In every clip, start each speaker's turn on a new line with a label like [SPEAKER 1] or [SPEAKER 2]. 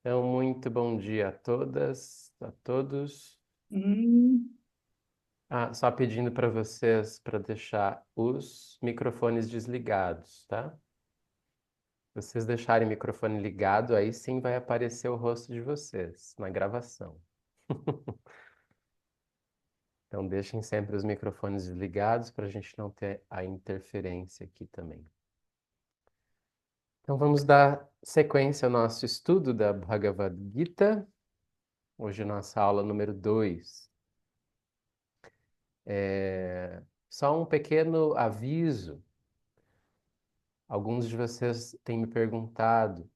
[SPEAKER 1] Então, muito bom dia a todas, a todos.
[SPEAKER 2] Hum,
[SPEAKER 1] Só pedindo para vocês para deixar os microfones desligados, tá? Se vocês deixarem o microfone ligado, aí sim vai aparecer o rosto de vocês na gravação. Então, deixem sempre os microfones desligados para a gente não ter a interferência aqui também. Então, vamos dar sequência ao nosso estudo da Bhagavad Gita. Hoje, nossa aula número 2. Só um pequeno aviso. Alguns de vocês têm me perguntado,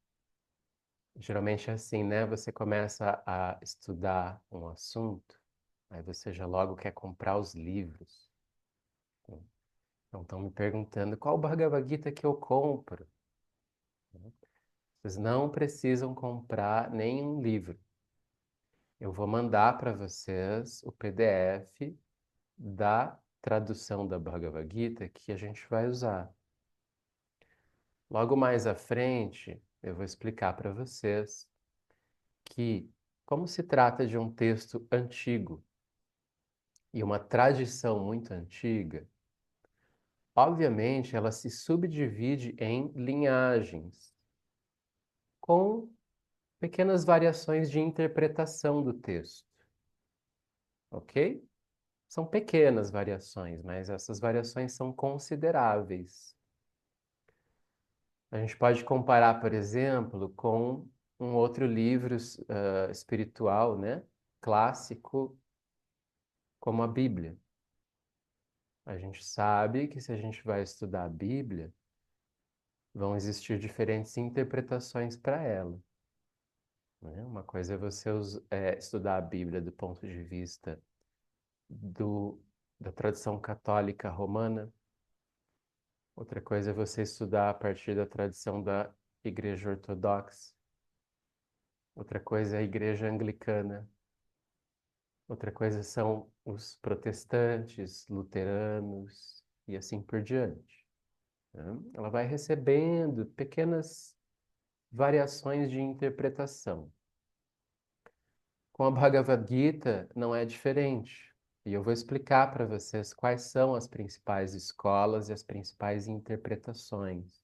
[SPEAKER 1] geralmente é assim, né? Você começa a estudar um assunto, aí você já logo quer comprar os livros. Então estão me perguntando qual Bhagavad Gita que eu compro. Vocês não precisam comprar nenhum livro. Eu vou mandar para vocês o PDF da tradução da Bhagavad Gita que a gente vai usar. Logo mais à frente, eu vou explicar para vocês que, como se trata de um texto antigo e uma tradição muito antiga, obviamente ela se subdivide em linhagens, com pequenas variações de interpretação do texto, ok? São pequenas variações, mas essas variações são consideráveis. A gente pode comparar, por exemplo, com um outro livro espiritual, né? Clássico, como a Bíblia. A gente sabe que se a gente vai estudar a Bíblia, vão existir diferentes interpretações para ela, né? Uma coisa é você estudar a Bíblia do ponto de vista do, da tradição católica romana, outra coisa é você estudar a partir da tradição da Igreja Ortodoxa, outra coisa é a Igreja Anglicana, outra coisa são os protestantes, luteranos e assim por diante, né? Ela vai recebendo pequenas variações de interpretação. Com a Bhagavad Gita não é diferente. E eu vou explicar para vocês quais são as principais escolas e as principais interpretações.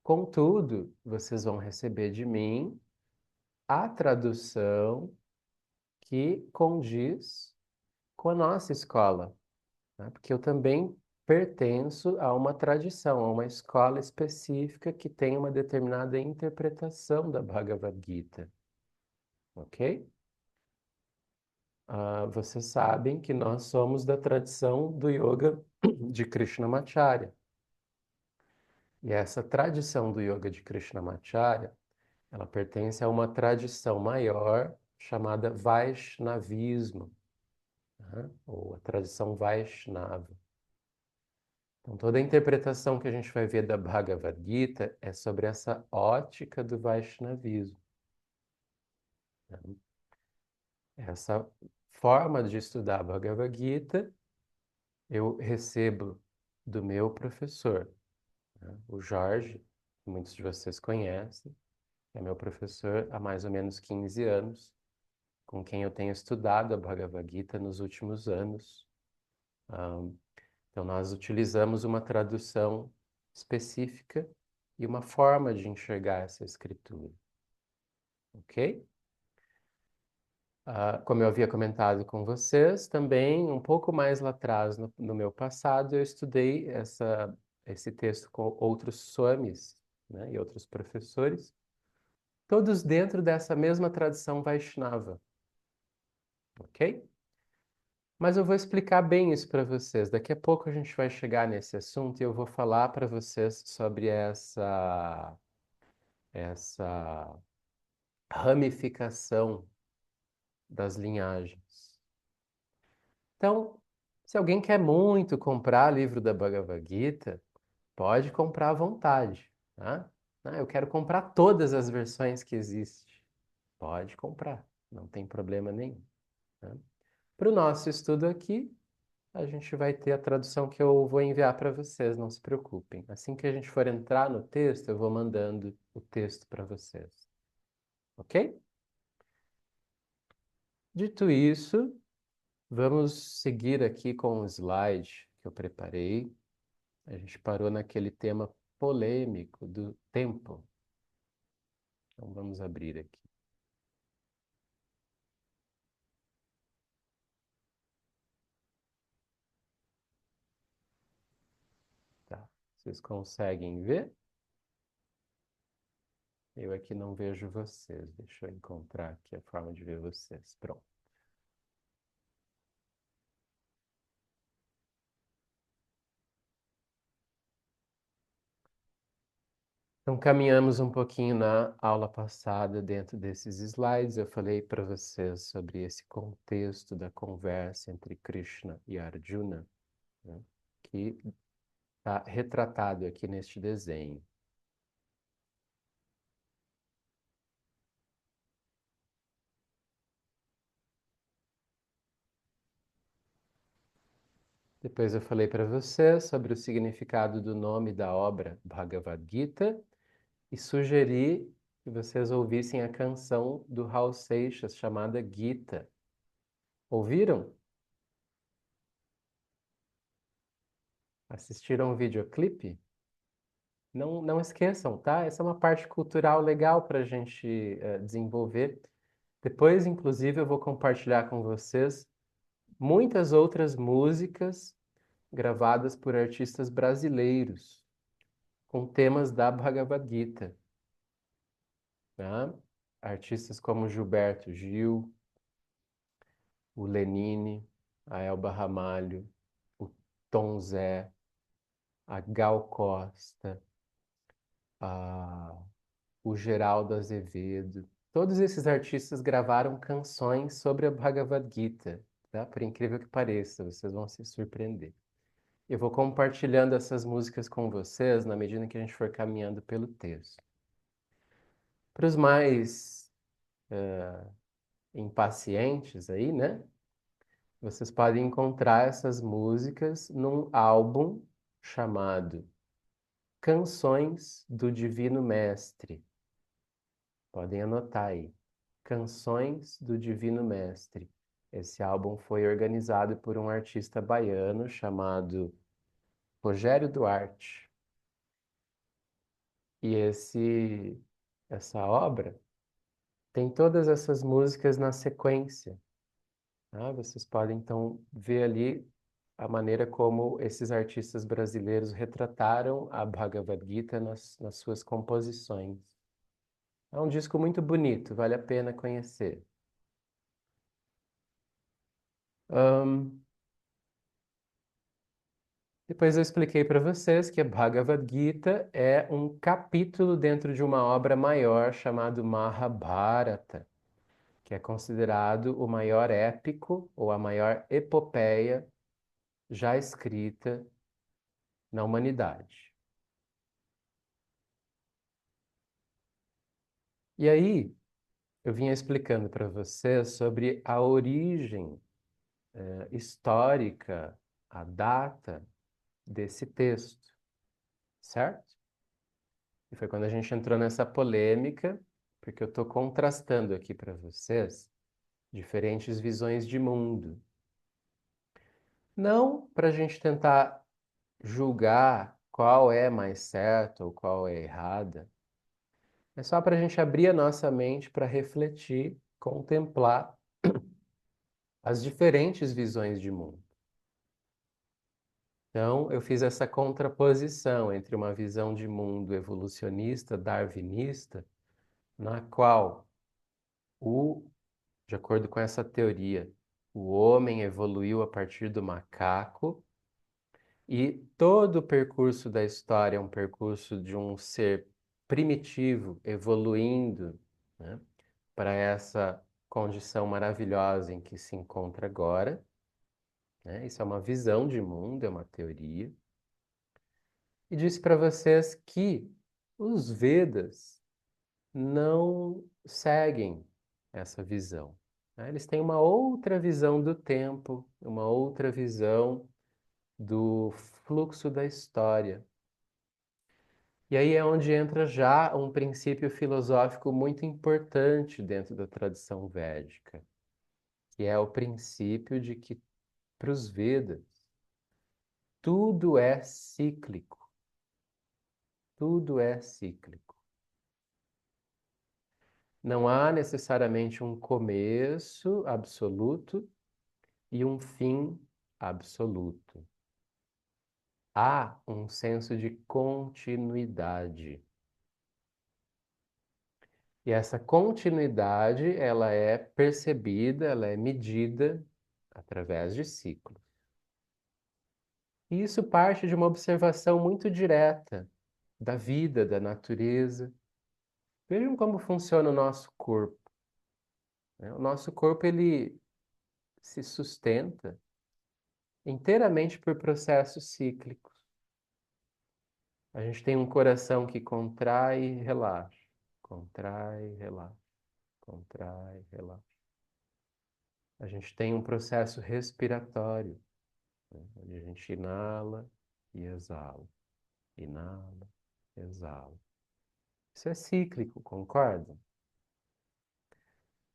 [SPEAKER 1] Contudo, vocês vão receber de mim a tradução que condiz com a nossa escola, né? Porque eu também pertenço a uma tradição, a uma escola específica que tem uma determinada interpretação da Bhagavad Gita, ok? Vocês sabem que nós somos da tradição do yoga de Krishnamacharya. E essa tradição do yoga de Krishnamacharya, ela pertence a uma tradição maior chamada Vaishnavismo, né? Ou a tradição Vaishnava. Então, toda a interpretação que a gente vai ver da Bhagavad Gita é sobre essa ótica do Vaishnavismo, né? Essa forma de estudar a Bhagavad Gita eu recebo do meu professor, né? O Jorge, que muitos de vocês conhecem, é meu professor há mais ou menos 15 anos, com quem eu tenho estudado a Bhagavad Gita nos últimos anos. Ahn, então, nós utilizamos uma tradução específica e uma forma de enxergar essa escritura, ok? Como eu havia comentado com vocês, também um pouco mais lá atrás, no meu passado, eu estudei esse texto com outros swamis, né, e outros professores, todos dentro dessa mesma tradição Vaishnava, ok? Mas eu vou explicar bem isso para vocês. Daqui a pouco a gente vai chegar nesse assunto e eu vou falar para vocês sobre essa ramificação das linhagens. Então, se alguém quer muito comprar livro da Bhagavad Gita, pode comprar à vontade, tá? Eu quero comprar todas as versões que existem. Pode comprar, não tem problema nenhum, tá? Para o nosso estudo aqui, a gente vai ter a tradução que eu vou enviar para vocês, não se preocupem. Assim que a gente for entrar no texto, eu vou mandando o texto para vocês. ok? Dito isso, vamos seguir aqui com o slide que eu preparei. A gente parou naquele tema polêmico do tempo. Então vamos abrir aqui. Tá. Vocês conseguem ver? Eu aqui não vejo vocês. Deixa eu encontrar aqui a forma de ver vocês. Pronto. Então, caminhamos um pouquinho na aula passada dentro desses slides. Eu falei para vocês sobre esse contexto da conversa entre Krishna e Arjuna, né, que está retratado aqui neste desenho. Depois eu falei para vocês sobre o significado do nome da obra Bhagavad Gita e sugeri que vocês ouvissem a canção do Raul Seixas chamada Gita. Ouviram? Assistiram o videoclipe? Não, não esqueçam, tá? Essa é uma parte cultural legal para a gente desenvolver. Depois, inclusive, eu vou compartilhar com vocês muitas outras músicas gravadas por artistas brasileiros com temas da Bhagavad Gita, tá? Artistas como Gilberto Gil, o Lenine, a Elba Ramalho, o Tom Zé, a Gal Costa, a o Geraldo Azevedo. Todos esses artistas gravaram canções sobre a Bhagavad Gita, tá? Por incrível que pareça, vocês vão se surpreender. Eu vou compartilhando essas músicas com vocês na medida que a gente for caminhando pelo texto. Para os mais impacientes aí, né? Vocês podem encontrar essas músicas num álbum chamado Canções do Divino Mestre. Podem anotar aí. Canções do Divino Mestre. Esse álbum foi organizado por um artista baiano chamado Rogério Duarte. E essa obra tem todas essas músicas na sequência, tá? Vocês podem então ver ali a maneira como esses artistas brasileiros retrataram a Bhagavad Gita nas suas composições. É um disco muito bonito, vale a pena conhecer. Ahn, Depois eu expliquei para vocês que a Bhagavad Gita é um capítulo dentro de uma obra maior chamado Mahabharata, que é considerado o maior épico ou a maior epopeia já escrita na humanidade. E aí, eu vinha explicando para vocês sobre a origem histórica, a data desse texto, certo? E foi quando a gente entrou nessa polêmica, porque eu estou contrastando aqui para vocês diferentes visões de mundo. Não para a gente tentar julgar qual é mais certo ou qual é errada, é só para a gente abrir a nossa mente para refletir, contemplar as diferentes visões de mundo. Então, eu fiz essa contraposição entre uma visão de mundo evolucionista, darwinista, na qual o De acordo com essa teoria, o homem evoluiu a partir do macaco e todo o percurso da história é um percurso de um ser primitivo evoluindo, né, para essa condição maravilhosa em que se encontra agora, né? Isso é uma visão de mundo, é uma teoria. E disse para vocês que os Vedas não seguem essa visão, né? Eles têm uma outra visão do tempo, uma outra visão do fluxo da história. E aí é onde entra já um princípio filosófico muito importante dentro da tradição védica, que é o princípio de que, para os Vedas, tudo é cíclico. Tudo é cíclico. Não há necessariamente um começo absoluto e um fim absoluto. Há um senso de continuidade. E essa continuidade, ela é percebida, ela é medida através de ciclos. E isso parte de uma observação muito direta da vida, da natureza. Vejam como funciona o nosso corpo, né? O nosso corpo, ele se sustenta inteiramente por processos cíclicos. A gente tem um coração que contrai e relaxa, contrai, relaxa, contrai, relaxa. A gente tem um processo respiratório, né, onde a gente inala e exala, inala, exala. Isso é cíclico, concorda?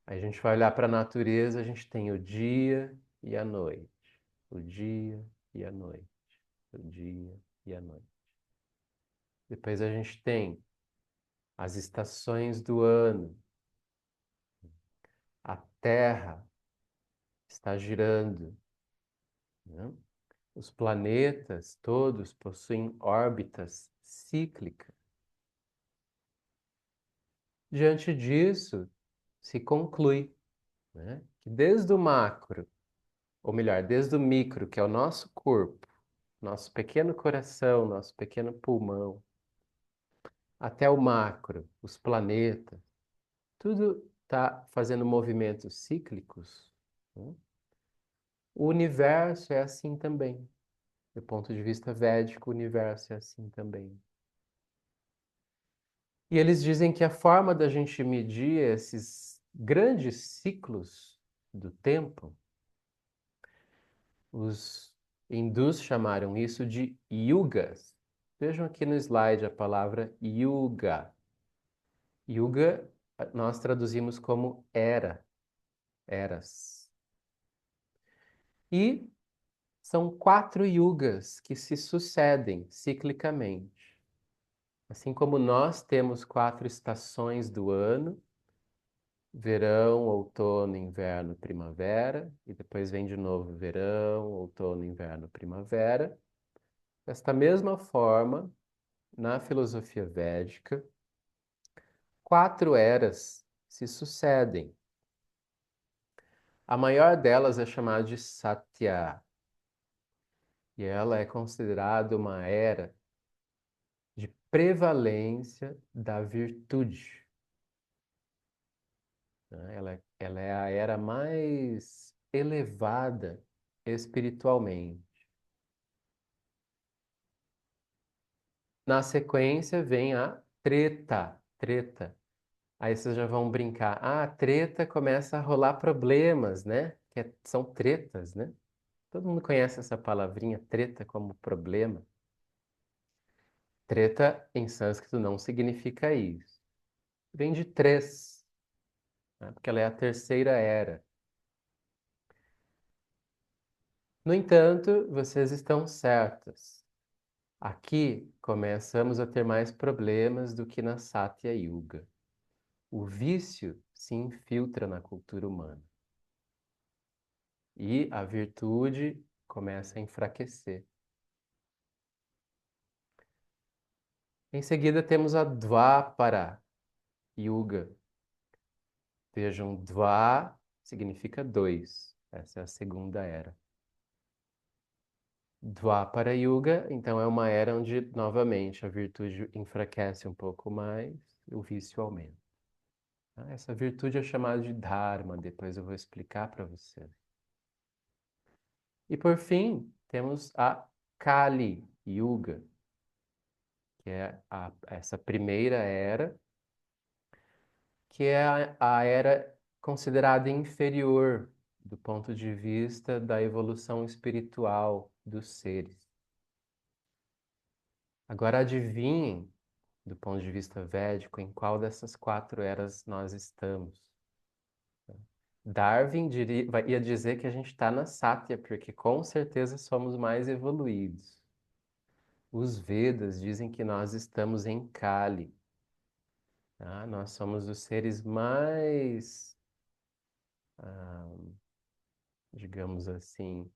[SPEAKER 1] Aí a gente vai olhar para a natureza, a gente tem o dia e a noite, o dia e a noite, o dia e a noite. Depois a gente tem as estações do ano. A Terra está girando, né? Os planetas todos possuem órbitas cíclicas. Diante disso, se conclui, né, que desde o macro, ou melhor, desde o micro, que é o nosso corpo, nosso pequeno coração, nosso pequeno pulmão, até o macro, os planetas, tudo está fazendo movimentos cíclicos, né? O universo é assim também. Do ponto de vista védico, o universo é assim também. E eles dizem que a forma da gente medir esses grandes ciclos do tempo, os hindus chamaram isso de yugas. Vejam aqui no slide a palavra yuga. Yuga nós traduzimos como era, eras. E são 4 yugas que se sucedem ciclicamente. Assim como nós temos 4 estações do ano, verão, outono, inverno, primavera, e depois vem de novo verão, outono, inverno, primavera. Desta mesma forma, na filosofia védica, 4 eras se sucedem. A maior delas é chamada de Satya, e ela é considerada uma era de prevalência da virtude, né? Ela é a era mais elevada espiritualmente. Na sequência vem a treta, treta. Aí vocês já vão brincar. Ah, treta começa a rolar problemas, né? São tretas, né? Todo mundo conhece essa palavrinha treta como problema. Treta em sânscrito não significa isso. Vem de três, né? Porque ela é a terceira era. No entanto, vocês estão certas. Aqui começamos a ter mais problemas do que na Satya Yuga. O vício se infiltra na cultura humana e a virtude começa a enfraquecer. Em seguida temos a Dvapara Yuga. Vejam, Dva significa 2. Essa é a segunda era. Dvapara Yuga, então, é uma era onde, novamente, a virtude enfraquece um pouco mais e o vício aumenta. Essa virtude é chamada de Dharma, depois eu vou explicar para você. E por fim, temos a Kali Yuga, que é essa primeira era, que é a era considerada inferior do ponto de vista da evolução espiritual dos seres. Agora adivinhem do ponto de vista védico, em qual dessas 4 eras nós estamos. Darwin ia dizer que a gente está na Sátya, porque com certeza somos mais evoluídos. Os Vedas dizem que nós estamos em Kali. Tá? Nós somos os seres mais, ah, digamos assim,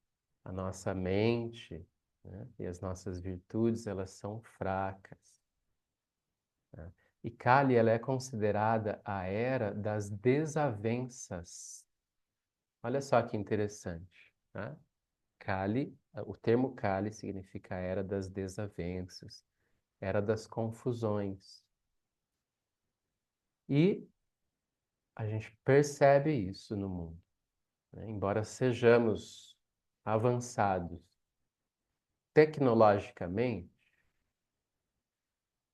[SPEAKER 1] a nossa mente, né, e as nossas virtudes, elas são fracas. Né? E Kali, ela é considerada a era das desavenças. Olha só que interessante, né? Kali, o termo Kali significa a era das desavenças, era das confusões. E a gente percebe isso no mundo, né? Embora sejamos avançados tecnologicamente,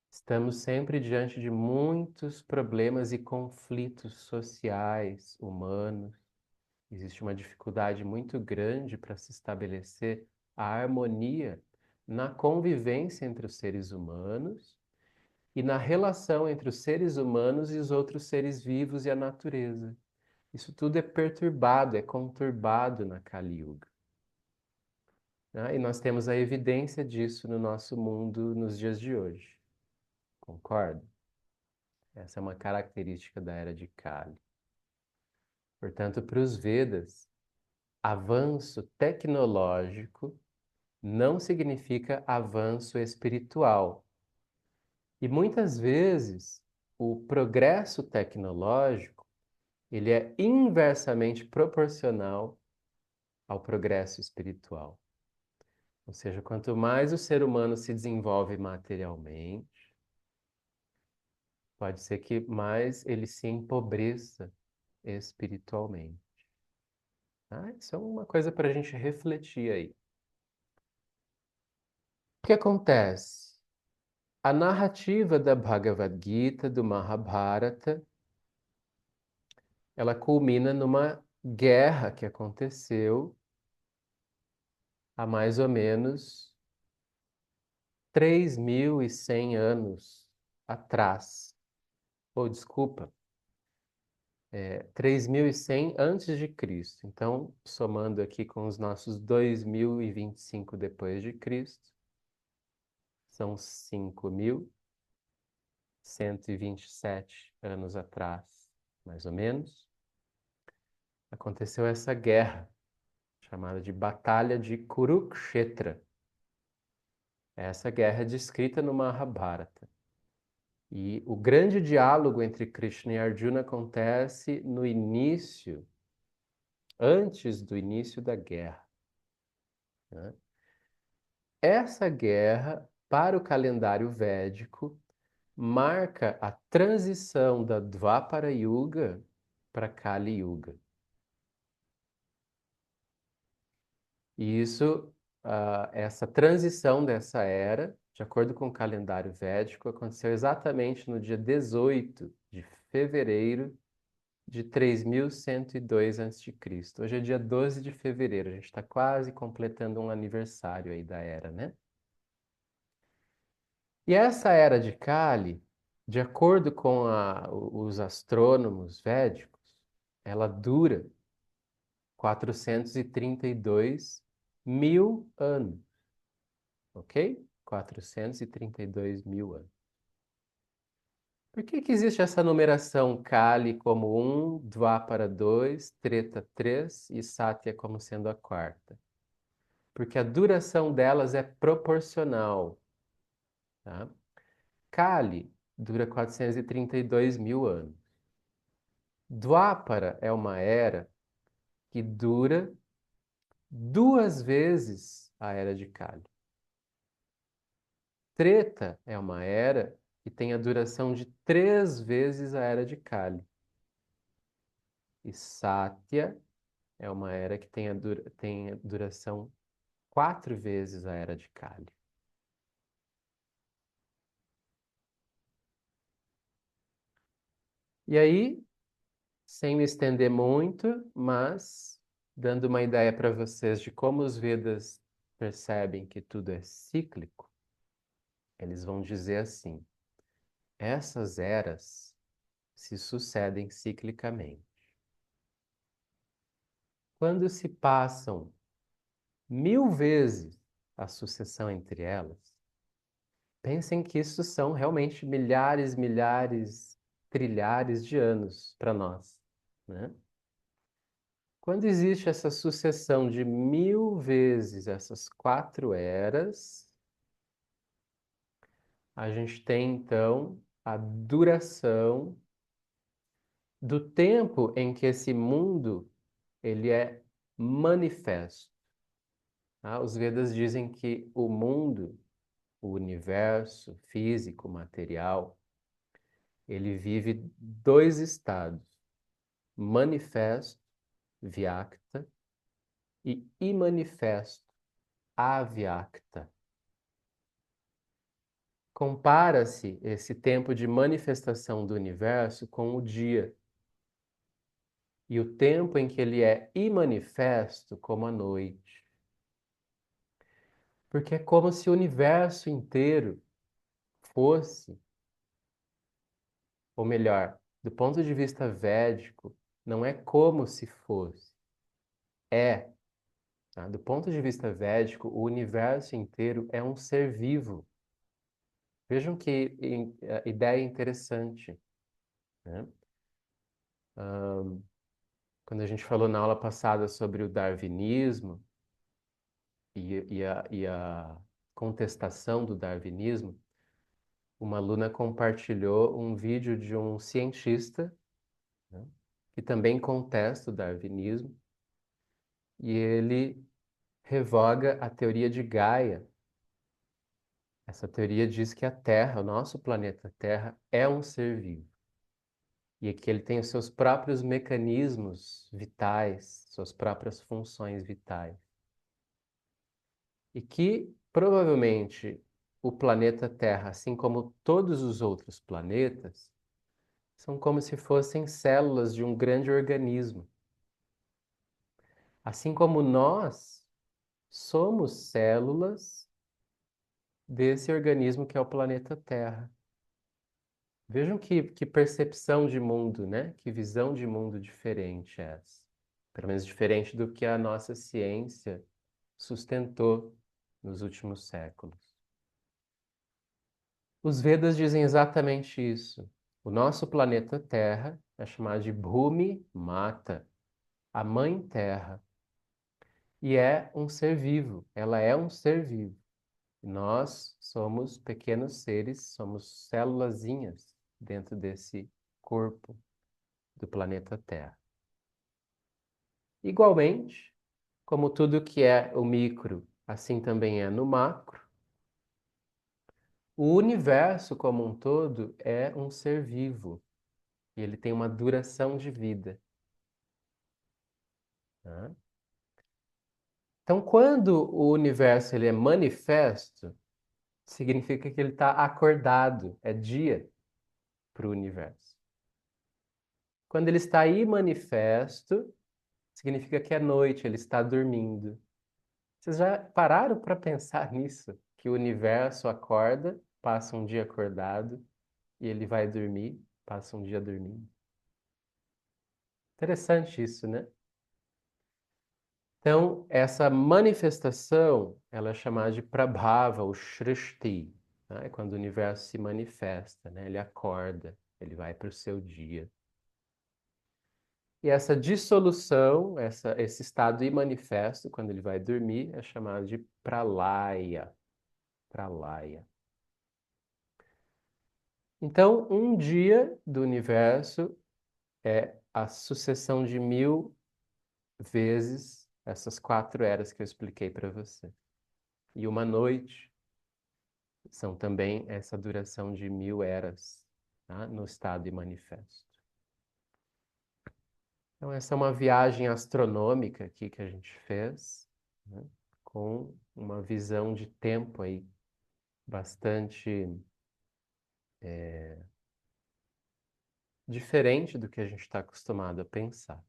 [SPEAKER 1] estamos sempre diante de muitos problemas e conflitos sociais, humanos. Existe uma dificuldade muito grande para se estabelecer a harmonia na convivência entre os seres humanos e na relação entre os seres humanos e os outros seres vivos e a natureza. Isso tudo é perturbado, é conturbado na Kali Yuga, né? E nós temos a evidência disso no nosso mundo nos dias de hoje. Concorda? Essa é uma característica da era de Kali. Portanto, para os Vedas, avanço tecnológico não significa avanço espiritual. E muitas vezes o progresso tecnológico, ele é inversamente proporcional ao progresso espiritual. Ou seja, quanto mais o ser humano se desenvolve materialmente, pode ser que mais ele se empobreça espiritualmente. Tá? Isso é uma coisa para a gente refletir aí. O que acontece? A narrativa da Bhagavad Gita, do Mahabharata, ela culmina numa guerra que aconteceu há mais ou menos 3.100 anos atrás. Ou desculpa, 3.100 antes de Cristo. Então, somando aqui com os nossos 2025 depois de Cristo, são 5.127 anos atrás, mais ou menos, aconteceu essa guerra, chamada de Batalha de Kurukshetra. Essa guerra é descrita no Mahabharata. E o grande diálogo entre Krishna e Arjuna acontece no início, antes do início da guerra, né? Essa guerra, para o calendário védico, marca a transição da Dvapara Yuga para Kali Yuga. E isso, essa transição dessa era, de acordo com o calendário védico, aconteceu exatamente no dia 18 de fevereiro de 3102 a.C. Hoje é dia 12 de fevereiro, a gente está quase completando um aniversário aí da era, né? E essa era de Kali, de acordo com os astrônomos védicos, ela dura 432 mil anos, ok? 432 mil anos. Por que que existe essa numeração Kali como 1, Dvapara 2, Treta 3 e Satya como sendo a quarta? Porque a duração delas é proporcional, tá? Kali dura 432 mil anos. Dwapara é uma era que dura 2 vezes a era de Kali. Treta é uma era que tem a duração de 3 vezes a era de Kali. E Satya é uma era que tem a duração 4 vezes a era de Kali. E aí, sem me estender muito, mas dando uma ideia para vocês de como os Vedas percebem que tudo é cíclico, eles vão dizer assim: essas eras se sucedem ciclicamente. Quando se passam 1000 vezes a sucessão entre elas, pensem que isso são realmente milhares, milhares, trilhares de anos para nós, né? Quando existe essa sucessão de 1000 vezes essas 4 eras, a gente tem então a duração do tempo em que esse mundo ele é manifesto. Tá? Os Vedas dizem que o mundo, o universo físico, material, ele vive 2 estados: manifesto, vyakta, e imanifesto, avyakta. Compara-se esse tempo de manifestação do universo com o dia, e o tempo em que ele é imanifesto como a noite. Porque é como se o universo inteiro fosse, ou melhor, do ponto de vista védico, não é como se fosse, é. Tá? Do ponto de vista védico, o universo inteiro é um ser vivo. Vejam que ideia interessante, né? Quando a gente falou na aula passada sobre o darwinismo e a contestação do darwinismo, uma aluna compartilhou um vídeo de um cientista, né, que também contesta o darwinismo, e ele revoga a teoria de Gaia. Essa teoria diz que a Terra, o nosso planeta Terra, é um ser vivo. E que ele tem os seus próprios mecanismos vitais, suas próprias funções vitais. E que provavelmente o planeta Terra, assim como todos os outros planetas, são como se fossem células de um grande organismo. Assim como nós somos células desse organismo que é o planeta Terra. Vejam que percepção de mundo, né? Que visão de mundo diferente é essa. Pelo menos diferente do que a nossa ciência sustentou nos últimos séculos. Os Vedas dizem exatamente isso. O nosso planeta Terra é chamado de Bhumi Mata, a Mãe Terra. E é um ser vivo, ela é um ser vivo. Nós somos pequenos seres, somos célulazinhas dentro desse corpo do planeta Terra. Igualmente, como tudo que é o micro, assim também é no macro, o universo como um todo é um ser vivo e ele tem uma duração de vida. Tá? Então, quando o universo ele é manifesto, significa que ele está acordado, é dia para o universo. Quando ele está imanifesto, significa que é noite, ele está dormindo. Vocês já pararam para pensar nisso? Que o universo acorda, passa um dia acordado, e ele vai dormir, passa um dia dormindo. Interessante isso, né? Então, essa manifestação, ela é chamada de Prabhava, ou Srishti, né? É quando o universo se manifesta, né? Ele acorda, ele vai para o seu dia. E essa dissolução, esse estado imanifesto, quando ele vai dormir, é chamado de Pralaya. Pralaya. Então, um dia do universo é a sucessão de 1000 vezes essas 4 eras que eu expliquei para você. E uma noite são também essa duração de 1000 eras, tá? No estado manifesto. Então, essa é uma viagem astronômica aqui que a gente fez, né? Com uma visão de tempo aí bastante diferente do que a gente está acostumado a pensar.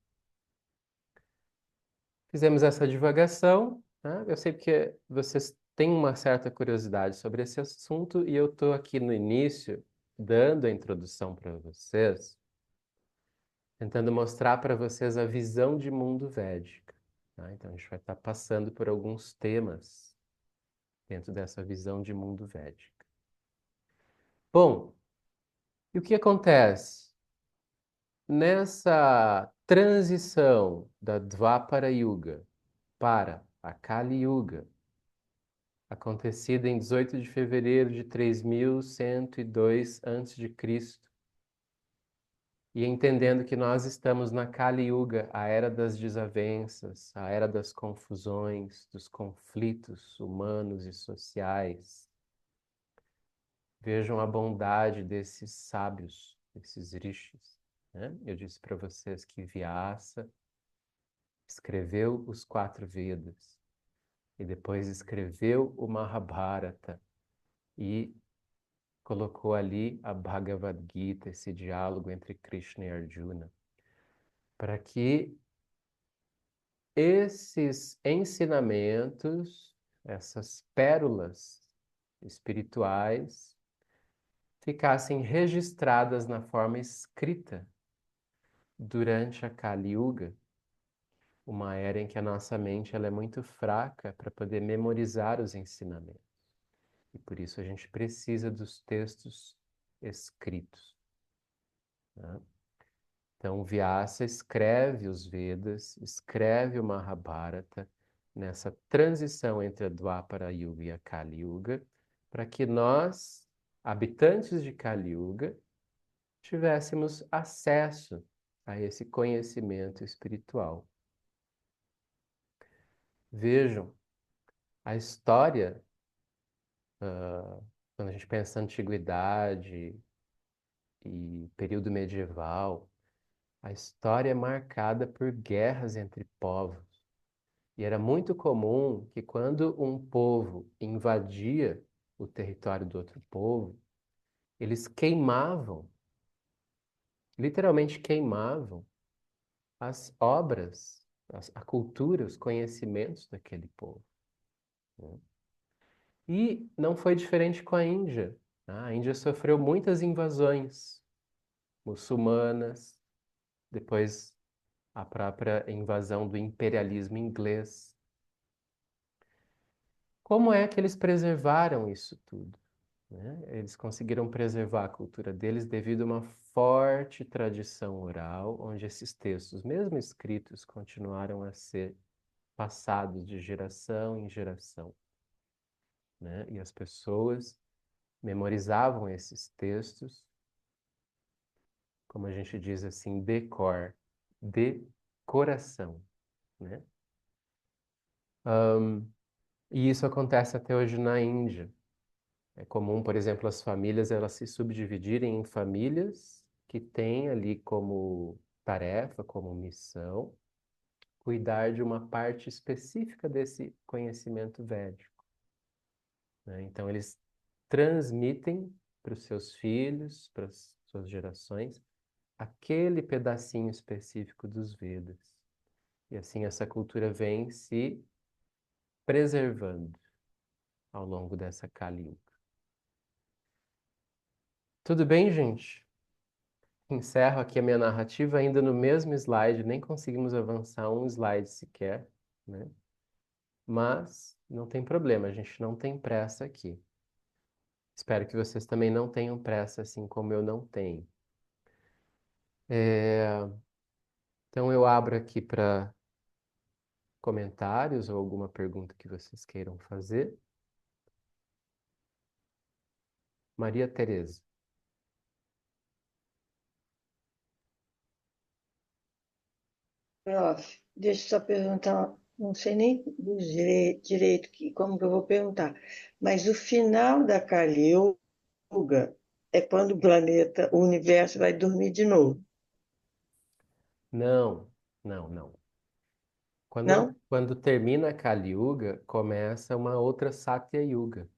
[SPEAKER 1] Fizemos essa divagação, né? Eu sei que vocês têm uma certa curiosidade sobre esse assunto e eu estou aqui no início dando a introdução para vocês, tentando mostrar para vocês a visão de mundo védica. Tá? Então, a gente vai estar passando por alguns temas dentro dessa visão de mundo védica. Bom, e o que acontece? Nessa transição da Dvapara Yuga para a Kali Yuga, acontecida em 18 de fevereiro de 3102 a.C., e entendendo que nós estamos na Kali Yuga, a era das desavenças, a era das confusões, dos conflitos humanos e sociais. Vejam a bondade desses sábios, desses rishis, né? Eu disse para vocês que Vyasa escreveu os 4 Vedas e depois escreveu o Mahabharata e colocou ali a Bhagavad Gita, esse diálogo entre Krishna e Arjuna, para que esses ensinamentos, essas pérolas espirituais, ficassem registradas na forma escrita durante a Kali Yuga, uma era em que a nossa mente ela é muito fraca para poder memorizar os ensinamentos. E por isso a gente precisa dos textos escritos, né? Então, Vyasa escreve os Vedas, escreve o Mahabharata nessa transição entre a Dwapara Yuga e a Kali Yuga, para que nós, habitantes de Kali Yuga, tivéssemos acesso a esse conhecimento espiritual. Vejam, a história, quando a gente pensa na antiguidade e período medieval, a história é marcada por guerras entre povos. E era muito comum que quando um povo invadia o território do outro povo, eles queimavam, literalmente queimavam as obras, a cultura, os conhecimentos daquele povo, né? E não foi diferente com a Índia, né? A Índia sofreu muitas invasões muçulmanas, depois a própria invasão do imperialismo inglês. Como é que eles preservaram isso tudo, né? Eles conseguiram preservar a cultura deles devido a uma forte tradição oral, onde esses textos, mesmo escritos, continuaram a ser passados de geração em geração, né? E as pessoas memorizavam esses textos, como a gente diz assim, de cor, de coração, né? E isso acontece até hoje na Índia. É comum, por exemplo, as famílias elas se subdividirem em famílias que têm ali como tarefa, como missão, cuidar de uma parte específica desse conhecimento védico, né? Então, eles transmitem para os seus filhos, para as suas gerações, aquele pedacinho específico dos Vedas. E assim essa cultura vem se preservando ao longo dessa Kali Yuga. Tudo bem, gente? Encerro aqui a minha narrativa ainda no mesmo slide, nem conseguimos avançar um slide sequer, né? Mas não tem problema, a gente não tem pressa aqui. Espero que vocês também não tenham pressa, assim como eu não tenho. Então eu abro aqui para comentários ou alguma pergunta que vocês queiram fazer. Maria Tereza.
[SPEAKER 2] Prof, deixa eu só perguntar, não sei nem direito como que eu vou perguntar, mas o final da Kali Yuga é quando o planeta, o universo vai dormir de novo,
[SPEAKER 1] Não, não, não.
[SPEAKER 2] não?
[SPEAKER 1] Quando termina a Kali Yuga, começa uma outra Satya Yuga.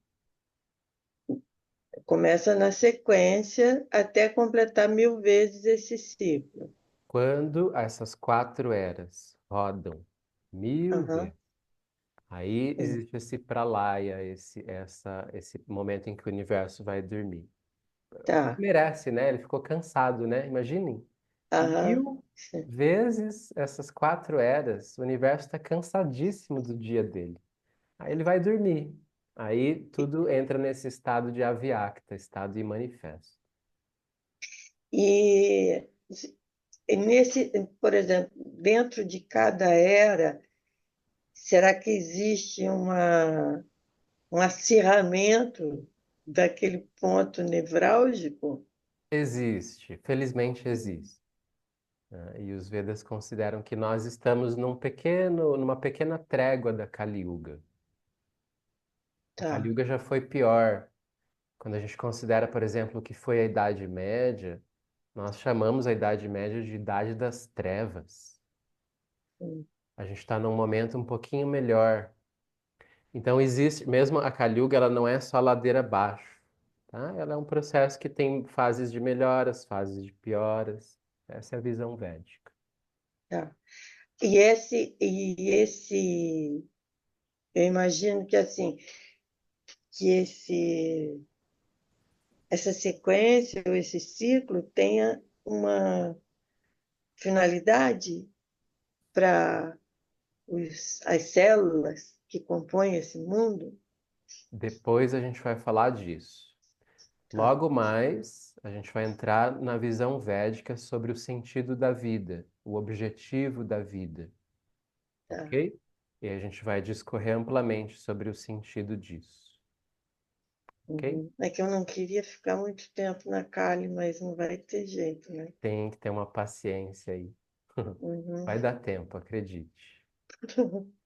[SPEAKER 2] Começa na sequência até completar 1000 vezes esse ciclo.
[SPEAKER 1] Quando essas 4 eras rodam 1000 vezes,
[SPEAKER 2] Aham,
[SPEAKER 1] aí
[SPEAKER 2] é.
[SPEAKER 1] existe esse pralaya, esse momento em que o universo vai dormir.
[SPEAKER 2] Tá.
[SPEAKER 1] merece, né? Ele ficou cansado, né? Imaginem,
[SPEAKER 2] Aham.
[SPEAKER 1] 1000 vezes essas 4 eras, o universo está cansadíssimo do dia dele. Aí ele vai dormir. Aí tudo entra nesse estado de aviacta, estado imanifesto.
[SPEAKER 2] E, e nesse, por exemplo, dentro de cada era, será que existe um acirramento daquele ponto nevrálgico?
[SPEAKER 1] Existe, felizmente existe, né? E os Vedas consideram que nós estamos numa pequena trégua da Kali Yuga. A Kali
[SPEAKER 2] Tá.
[SPEAKER 1] Yuga já foi pior. Quando a gente considera, por exemplo, o que foi a Idade Média, nós chamamos a Idade Média de Idade das Trevas.
[SPEAKER 2] Hum.
[SPEAKER 1] A gente está num momento um pouquinho melhor. Então existe, mesmo a Kali Yuga, ela não é só ladeira abaixo, tá? Ela é um processo que tem fases de melhoras, fases de pioras. Essa é a visão védica.
[SPEAKER 2] Tá. E esse, eu imagino que assim, que essa sequência ou esse ciclo tenha uma finalidade para as células que compõem esse mundo.
[SPEAKER 1] Depois a gente vai falar disso.
[SPEAKER 2] Tá.
[SPEAKER 1] Logo mais, a gente vai entrar na visão védica sobre o sentido da vida, o objetivo da vida,
[SPEAKER 2] Tá.
[SPEAKER 1] ok? E a gente vai discorrer amplamente sobre o sentido disso, ok?
[SPEAKER 2] Uhum. É que eu não queria ficar muito tempo na Cali, mas não vai ter jeito, né?
[SPEAKER 1] Tem que ter uma paciência aí.
[SPEAKER 2] Uhum.
[SPEAKER 1] Vai dar tempo, acredite,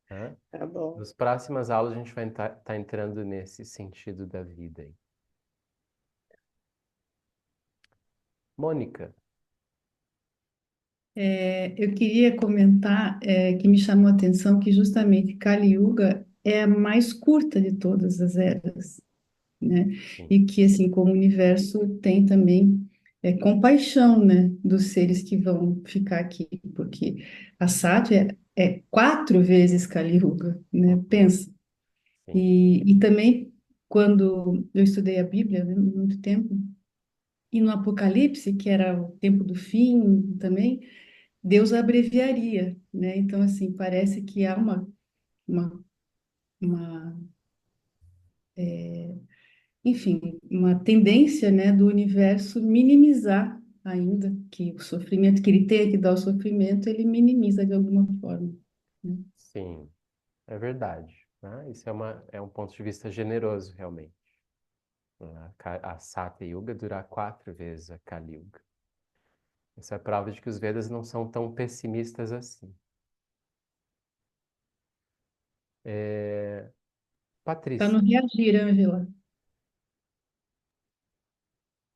[SPEAKER 1] tá?
[SPEAKER 2] Tá bom.
[SPEAKER 1] Nas próximas aulas a gente vai estar entrando nesse sentido da vida aí. Mônica,
[SPEAKER 3] Eu queria comentar que me chamou a atenção que justamente Kali Yuga é a mais curta de todas as eras, né?
[SPEAKER 1] sim,
[SPEAKER 3] E que, assim, como o universo tem também compaixão, né, dos seres que vão ficar aqui, porque a Sátia é 4 vezes Kali Yuga, né?
[SPEAKER 1] uhum,
[SPEAKER 3] Pensa.
[SPEAKER 1] sim,
[SPEAKER 3] E também, quando eu estudei a Bíblia, né, muito tempo, e no Apocalipse, que era o tempo do fim também, Deus abreviaria, né? Então, assim, parece que há uma, uma, enfim, uma tendência, né, do universo minimizar ainda que o sofrimento, que ele tenha que dar o sofrimento, ele minimiza de alguma forma, né?
[SPEAKER 1] sim, é verdade, né? Isso é um ponto de vista generoso, realmente. A Satya Yuga durar 4 vezes a Kali Yuga. Isso é prova de que os Vedas não são tão pessimistas assim.
[SPEAKER 3] Para
[SPEAKER 1] Patrícia,
[SPEAKER 3] não reagir, Ângela.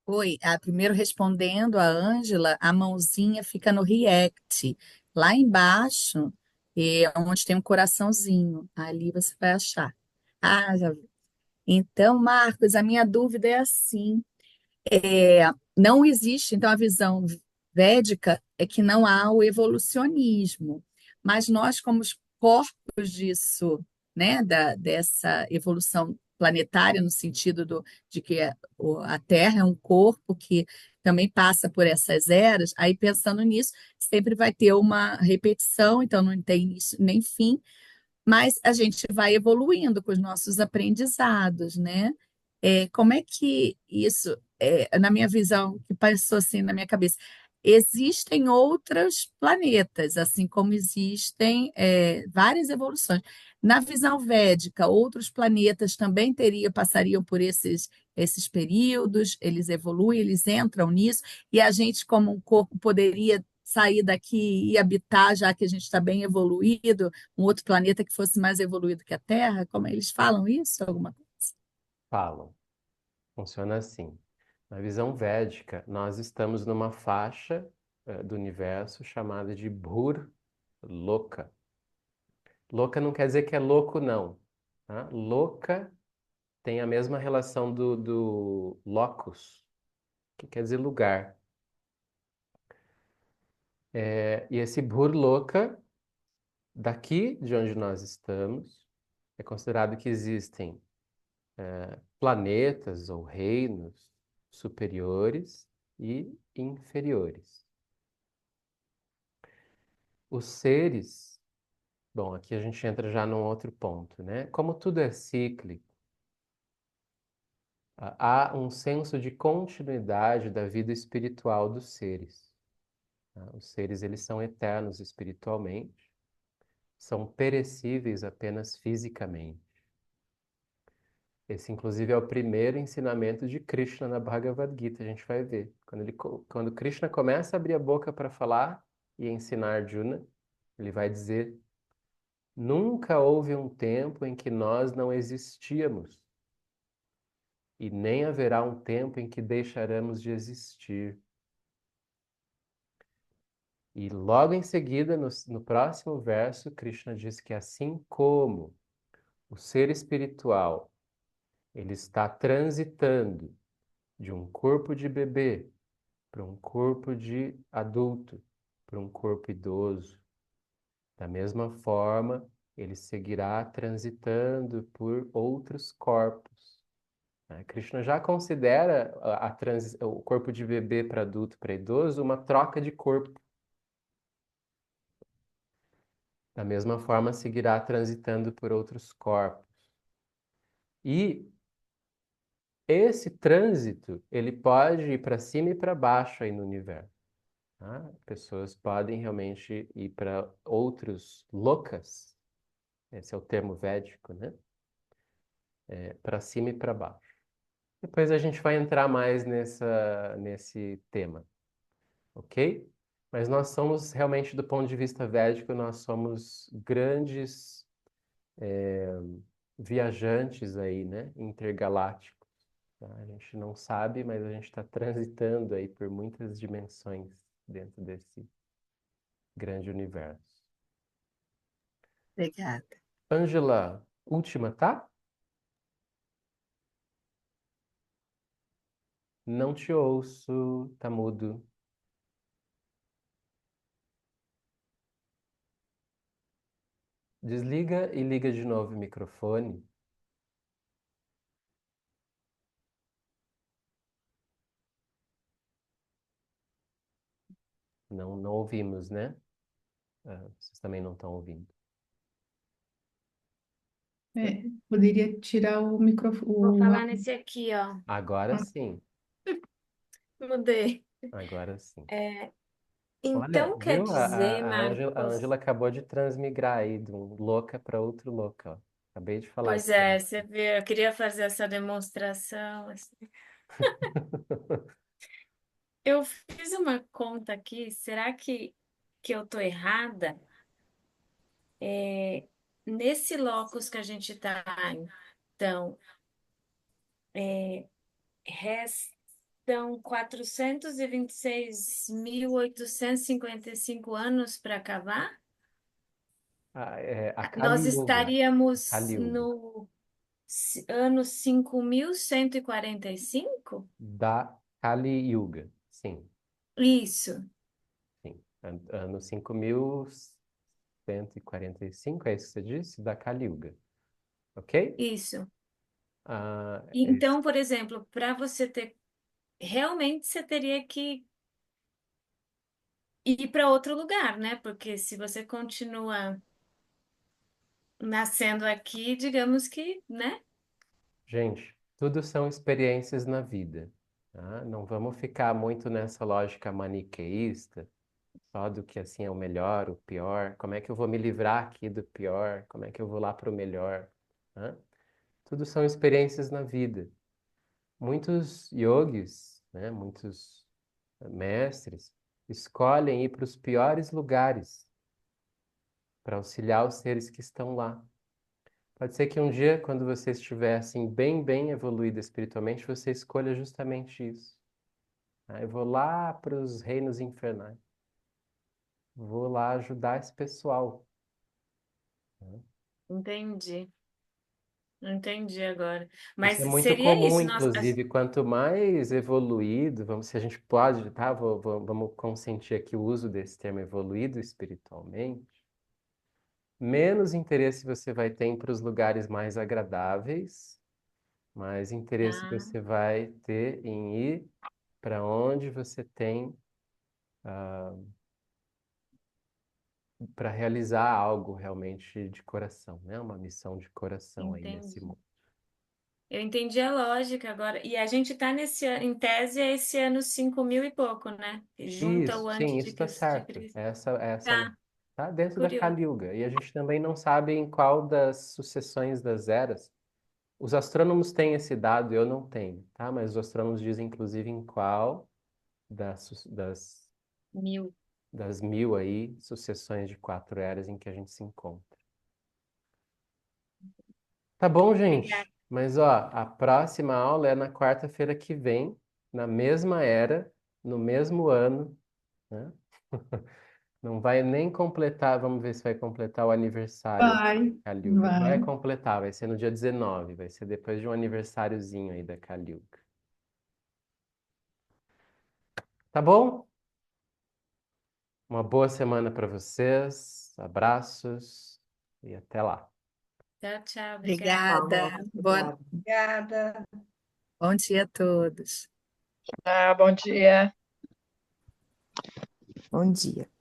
[SPEAKER 4] Oi, primeiro respondendo a Ângela, a mãozinha fica no React. Lá embaixo é onde tem um coraçãozinho. Ali você vai achar. Já vi. Então, Marcos, a minha dúvida é assim: não existe, então, a visão védica é que não há o evolucionismo, mas nós, como os corpos disso, né, dessa evolução planetária, no sentido de que a Terra é um corpo que também passa por essas eras, aí pensando nisso, sempre vai ter uma repetição, então não tem início nem fim, mas a gente vai evoluindo com os nossos aprendizados, né? Como é que isso, na minha visão, que passou assim na minha cabeça, existem outros planetas, assim como existem várias evoluções. Na visão védica, outros planetas também passariam por esses períodos, eles evoluem, eles entram nisso, e a gente, como um corpo, poderia sair daqui e habitar, já que a gente está bem evoluído, um outro planeta que fosse mais evoluído que a Terra? Como eles falam isso? Alguma coisa?
[SPEAKER 1] falam. Funciona assim. Na visão védica, nós estamos numa faixa do universo chamada de Bhur Loka. Loka não quer dizer que é louco, não, tá? Loka tem a mesma relação do locus, que quer dizer lugar. E esse Bhur Loka, daqui de onde nós estamos, é considerado que existem planetas ou reinos superiores e inferiores. Os seres, bom, aqui a gente entra já num outro ponto, né? Como tudo é cíclico, há um senso de continuidade da vida espiritual dos seres, tá? Os seres, eles são eternos espiritualmente, são perecíveis apenas fisicamente. Esse, inclusive, é o primeiro ensinamento de Krishna na Bhagavad Gita, a gente vai ver. Quando Krishna começa a abrir a boca para falar e ensinar Arjuna, ele vai dizer: nunca houve um tempo em que nós não existíamos, e nem haverá um tempo em que deixaremos de existir. E logo em seguida, no próximo verso, Krishna diz que assim como o ser espiritual ele está transitando de um corpo de bebê para um corpo de adulto, para um corpo idoso, da mesma forma, ele seguirá transitando por outros corpos, né? Krishna já considera o corpo de bebê para adulto, para idoso, uma troca de corpo. Da mesma forma, seguirá transitando por outros corpos. E esse trânsito, ele pode ir para cima e para baixo aí no universo, tá? Pessoas podem realmente ir para outros lokas, esse é o termo védico, né? Para cima e para baixo. Depois a gente vai entrar mais nesse tema, ok? Mas nós somos, realmente, do ponto de vista védico, nós somos grandes viajantes aí, né? Intergalácticos, tá? A gente não sabe, mas a gente está transitando aí por muitas dimensões dentro desse grande universo.
[SPEAKER 4] Obrigada.
[SPEAKER 1] Ângela, última, tá? Não te ouço, tá mudo. Desliga e liga de novo o microfone. Não, não ouvimos, né? Vocês também não estão ouvindo.
[SPEAKER 3] Poderia tirar o
[SPEAKER 5] Vou
[SPEAKER 3] microfone.
[SPEAKER 5] falar nesse aqui, ó.
[SPEAKER 1] Agora sim,
[SPEAKER 5] Mudei.
[SPEAKER 1] agora sim. Olha,
[SPEAKER 5] Então quer
[SPEAKER 1] viu?
[SPEAKER 5] dizer,
[SPEAKER 1] A
[SPEAKER 5] Marcos?
[SPEAKER 1] Ângela acabou de transmigrar aí de um louca para outro louca, ó. Acabei de falar
[SPEAKER 5] Pois
[SPEAKER 1] isso pra
[SPEAKER 5] é, você viu, eu queria fazer essa demonstração, assim. Eu fiz uma conta aqui, será que eu tô errada? Nesse locus que a gente está, então, restam 426.855 anos para acabar?
[SPEAKER 1] a
[SPEAKER 5] Nós
[SPEAKER 1] Kali Yuga.
[SPEAKER 5] estaríamos
[SPEAKER 1] Kali Yuga.
[SPEAKER 5] no ano 5.145?
[SPEAKER 1] Da Kali Yuga. Sim,
[SPEAKER 5] Isso,
[SPEAKER 1] sim. Ano 5145, é isso que você disse? Da Kali Yuga. Ok?
[SPEAKER 5] isso.
[SPEAKER 1] Ah,
[SPEAKER 5] Então, por exemplo, para você ter, realmente você teria que ir para outro lugar, né? Porque se você continua nascendo aqui, digamos que, né?
[SPEAKER 1] gente, tudo são experiências na vida, tá? Não vamos ficar muito nessa lógica maniqueísta, só do que assim é o melhor, o pior. Como é que eu vou me livrar aqui do pior? Como é que eu vou lá para o melhor? Tá? Tudo são experiências na vida. Muitos yogis, né, muitos mestres, escolhem ir para os piores lugares para auxiliar os seres que estão lá. Pode ser que um dia, quando você estiver assim bem evoluído espiritualmente, você escolha justamente isso. Ah, eu vou lá para os reinos infernais. Vou lá ajudar esse pessoal, né?
[SPEAKER 5] Entendi, entendi agora. Mas
[SPEAKER 1] Isso é muito
[SPEAKER 5] seria
[SPEAKER 1] comum,
[SPEAKER 5] isso,
[SPEAKER 1] inclusive, quanto mais evoluído, vamos, se a gente pode, tá? Vamos consentir aqui o uso desse termo evoluído espiritualmente, menos interesse você vai ter para os lugares mais agradáveis mais interesse
[SPEAKER 5] Tá,
[SPEAKER 1] você vai ter em ir para onde você tem para realizar algo realmente de coração, né? Uma missão de coração aí nesse
[SPEAKER 5] entendi.
[SPEAKER 1] mundo.
[SPEAKER 5] Eu entendi a lógica agora. E a gente está em tese, é esse ano 5.000 e pouco, né? Junta
[SPEAKER 1] Isso,
[SPEAKER 5] o
[SPEAKER 1] sim,
[SPEAKER 5] antes
[SPEAKER 1] isso
[SPEAKER 5] de,
[SPEAKER 1] está
[SPEAKER 5] de
[SPEAKER 1] certo.
[SPEAKER 5] Cristo.
[SPEAKER 1] Essa
[SPEAKER 5] Tá,
[SPEAKER 1] tá dentro da
[SPEAKER 5] curioso.
[SPEAKER 1] Kali Yuga. E a gente também não sabe em qual das sucessões das eras. Os astrônomos têm esse dado, eu não tenho, tá? Mas os astrônomos dizem, inclusive, em qual
[SPEAKER 5] Mil.
[SPEAKER 1] das 1000 aí sucessões de 4 eras em que a gente se encontra. Tá bom,
[SPEAKER 5] Obrigada.
[SPEAKER 1] gente? Mas ó, a próxima aula é na quarta-feira que vem, na mesma era, no mesmo ano, né? Não vai nem completar, vamos ver se vai completar o aniversário da
[SPEAKER 3] Vai,
[SPEAKER 1] Kali Yuga. Vai
[SPEAKER 3] vai.
[SPEAKER 1] completar, vai ser no dia 19, vai ser depois de um aniversáriozinho aí da Kali Yuga. Tá bom? Uma boa semana para vocês, abraços e até lá.
[SPEAKER 5] Tchau, tchau. Obrigada.
[SPEAKER 2] Tá bom,
[SPEAKER 4] Obrigada.
[SPEAKER 2] obrigada. Obrigada.
[SPEAKER 4] Bom dia a todos.
[SPEAKER 6] Bom dia.
[SPEAKER 4] Bom dia.